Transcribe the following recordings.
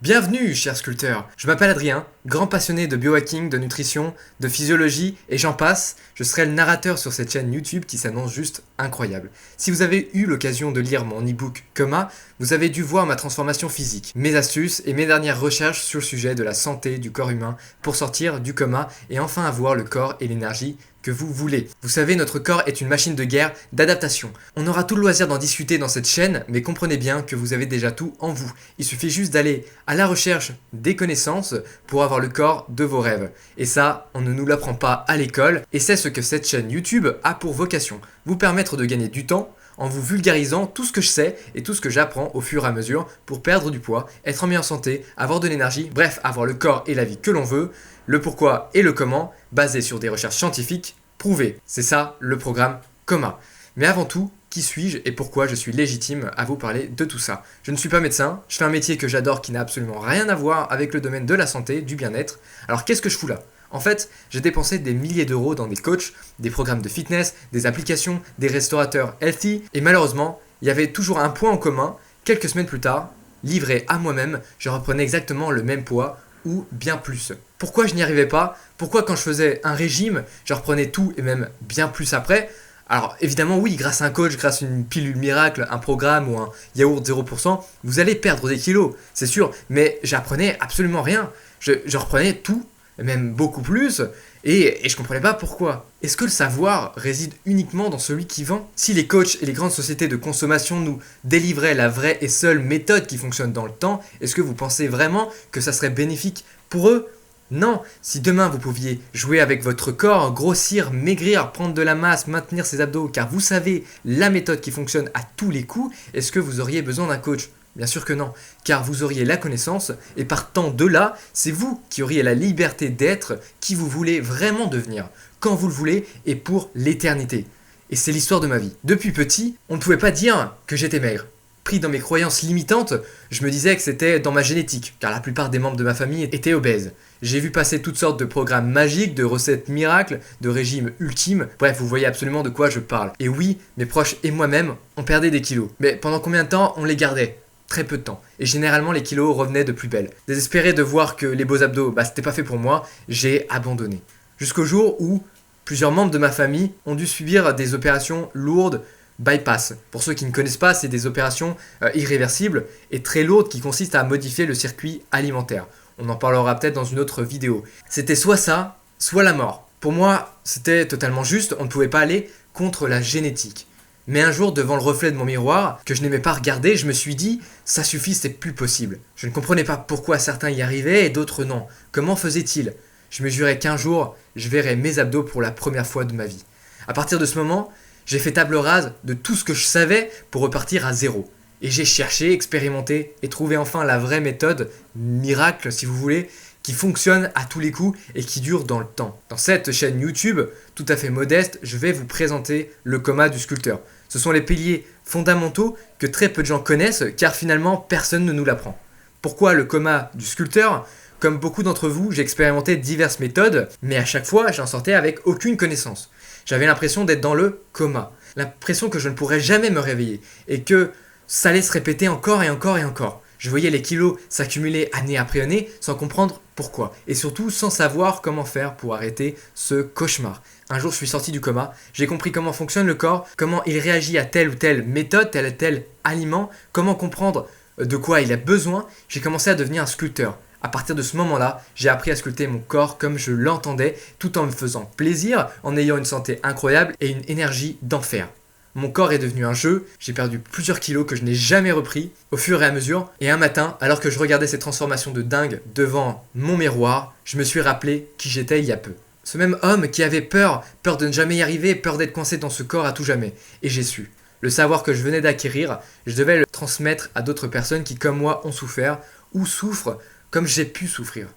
Bienvenue, chers sculpteurs. Je m'appelle Adrien, grand passionné de biohacking, de nutrition, de physiologie et j'en passe. Je serai le narrateur sur cette chaîne YouTube qui s'annonce juste incroyable. Si vous avez eu l'occasion de lire mon e-book Coma, vous avez dû voir ma transformation physique, mes astuces et mes dernières recherches sur le sujet de la santé du corps humain pour sortir du coma et enfin avoir le corps et l'énergie que vous voulez. Vous savez, notre corps est une machine de guerre, d'adaptation. On aura tout le loisir d'en discuter dans cette chaîne, mais comprenez bien que vous avez déjà tout en vous. Il suffit juste d'aller à la recherche des connaissances pour avoir le corps de vos rêves. Et ça, on ne nous l'apprend pas à l'école, et c'est ce que cette chaîne YouTube a pour vocation. Vous permettre de gagner du temps en vous vulgarisant tout ce que je sais et tout ce que j'apprends au fur et à mesure pour perdre du poids, être en meilleure santé, avoir de l'énergie, bref, avoir le corps et la vie que l'on veut, le pourquoi et le comment, basé sur des recherches scientifiques prouvées. C'est ça le programme Coma. Mais avant tout, qui suis-je et pourquoi je suis légitime à vous parler de tout ça? Je ne suis pas médecin, je fais un métier que j'adore qui n'a absolument rien à voir avec le domaine de la santé, du bien-être. Alors qu'est-ce que je fous là? En fait, j'ai dépensé des milliers d'euros dans des coachs, des programmes de fitness, des applications, des restaurateurs healthy, et malheureusement, il y avait toujours un point en commun. Quelques semaines plus tard, livré à moi-même, je reprenais exactement le même poids, ou bien plus. Pourquoi je n'y arrivais pas? Pourquoi quand je faisais un régime, je reprenais tout et même bien plus après? Alors évidemment oui, grâce à un coach, grâce à une pilule miracle, un programme ou un yaourt 0%, vous allez perdre des kilos, c'est sûr, mais j'apprenais absolument rien. Je reprenais tout, et même beaucoup plus, et je comprenais pas pourquoi. Est-ce que le savoir réside uniquement dans celui qui vend? Si les coachs et les grandes sociétés de consommation nous délivraient la vraie et seule méthode qui fonctionne dans le temps, est-ce que vous pensez vraiment que ça serait bénéfique pour eux? Non, si demain vous pouviez jouer avec votre corps, grossir, maigrir, prendre de la masse, maintenir ses abdos, car vous savez la méthode qui fonctionne à tous les coups, est-ce que vous auriez besoin d'un coach? Bien sûr que non, car vous auriez la connaissance, et partant de là, c'est vous qui auriez la liberté d'être qui vous voulez vraiment devenir, quand vous le voulez et pour l'éternité. Et c'est l'histoire de ma vie. Depuis petit, on ne pouvait pas dire que j'étais maigre. Pris dans mes croyances limitantes, je me disais que c'était dans ma génétique, car la plupart des membres de ma famille étaient obèses. J'ai vu passer toutes sortes de programmes magiques, de recettes miracles, de régimes ultimes, bref, vous voyez absolument de quoi je parle. Et oui, mes proches et moi-même, on perdait des kilos. Mais pendant combien de temps on les gardait? Très peu de temps. Et généralement, les kilos revenaient de plus belle. Désespéré de voir que les beaux abdos, c'était pas fait pour moi, j'ai abandonné. Jusqu'au jour où plusieurs membres de ma famille ont dû subir des opérations lourdes, bypass. Pour ceux qui ne connaissent pas, c'est des opérations irréversibles et très lourdes qui consistent à modifier le circuit alimentaire. On en parlera peut-être dans une autre vidéo. C'était soit ça, soit la mort. Pour moi, c'était totalement juste, on ne pouvait pas aller contre la génétique. Mais un jour, devant le reflet de mon miroir, que je n'aimais pas regarder, je me suis dit, ça suffit, c'est plus possible. Je ne comprenais pas pourquoi certains y arrivaient et d'autres non. Comment faisaient-ils? Je me jurais qu'un jour, je verrais mes abdos pour la première fois de ma vie. À partir de ce moment, j'ai fait table rase de tout ce que je savais pour repartir à zéro. Et j'ai cherché, expérimenté et trouvé enfin la vraie méthode, miracle si vous voulez, qui fonctionne à tous les coups et qui dure dans le temps. Dans cette chaîne YouTube, tout à fait modeste, je vais vous présenter le coma du sculpteur. Ce sont les piliers fondamentaux que très peu de gens connaissent car finalement personne ne nous l'apprend. Pourquoi le coma du sculpteur? Comme beaucoup d'entre vous, j'ai expérimenté diverses méthodes, mais à chaque fois j'en sortais avec aucune connaissance. J'avais l'impression d'être dans le coma, l'impression que je ne pourrais jamais me réveiller et que ça allait se répéter encore et encore et encore. Je voyais les kilos s'accumuler année après année sans comprendre pourquoi et surtout sans savoir comment faire pour arrêter ce cauchemar. Un jour je suis sorti du coma, j'ai compris comment fonctionne le corps, comment il réagit à telle ou telle méthode, tel ou tel aliment, comment comprendre de quoi il a besoin. J'ai commencé à devenir un sculpteur. À partir de ce moment-là, j'ai appris à sculpter mon corps comme je l'entendais, tout en me faisant plaisir, en ayant une santé incroyable et une énergie d'enfer. Mon corps est devenu un jeu, j'ai perdu plusieurs kilos que je n'ai jamais repris au fur et à mesure. Et un matin, alors que je regardais ces transformations de dingue devant mon miroir, je me suis rappelé qui j'étais il y a peu. Ce même homme qui avait peur de ne jamais y arriver, peur d'être coincé dans ce corps à tout jamais. Et j'ai su. Le savoir que je venais d'acquérir, je devais le transmettre à d'autres personnes qui, comme moi, ont souffert ou souffrent comme j'ai pu souffrir.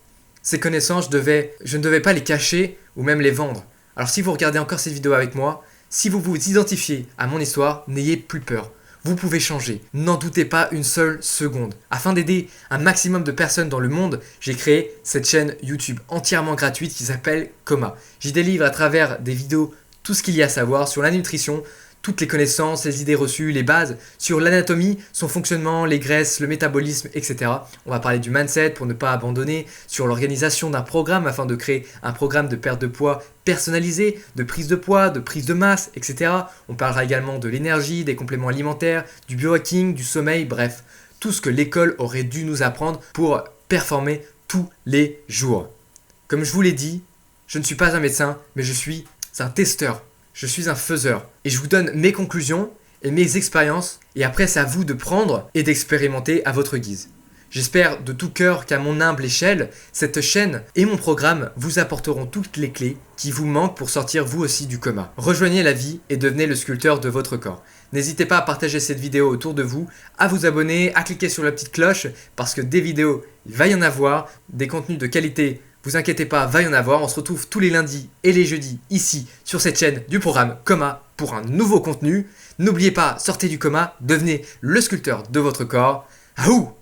Ces connaissances, je ne devais pas les cacher ou même les vendre. Alors si vous regardez encore cette vidéo avec moi, si vous vous identifiez à mon histoire, n'ayez plus peur. Vous pouvez changer. N'en doutez pas une seule seconde. Afin d'aider un maximum de personnes dans le monde, j'ai créé cette chaîne YouTube entièrement gratuite qui s'appelle Coma. J'y délivre à travers des vidéos tout ce qu'il y a à savoir sur la nutrition, toutes les connaissances, les idées reçues, les bases sur l'anatomie, son fonctionnement, les graisses, le métabolisme, etc. On va parler du mindset pour ne pas abandonner, sur l'organisation d'un programme afin de créer un programme de perte de poids personnalisé, de prise de poids, de prise de masse, etc. On parlera également de l'énergie, des compléments alimentaires, du biohacking, du sommeil, bref, tout ce que l'école aurait dû nous apprendre pour performer tous les jours. Comme je vous l'ai dit, je ne suis pas un médecin, mais je suis un testeur. Je suis un faiseur. Et je vous donne mes conclusions et mes expériences. Et après, c'est à vous de prendre et d'expérimenter à votre guise. J'espère de tout cœur qu'à mon humble échelle, cette chaîne et mon programme vous apporteront toutes les clés qui vous manquent pour sortir vous aussi du coma. Rejoignez la vie et devenez le sculpteur de votre corps. N'hésitez pas à partager cette vidéo autour de vous, à vous abonner, à cliquer sur la petite cloche parce que des vidéos, il va y en avoir, des contenus de qualité. Vous inquiétez pas, va y en avoir. On se retrouve tous les lundis et les jeudis ici sur cette chaîne du programme Coma pour un nouveau contenu. N'oubliez pas, sortez du coma, devenez le sculpteur de votre corps. Ahou!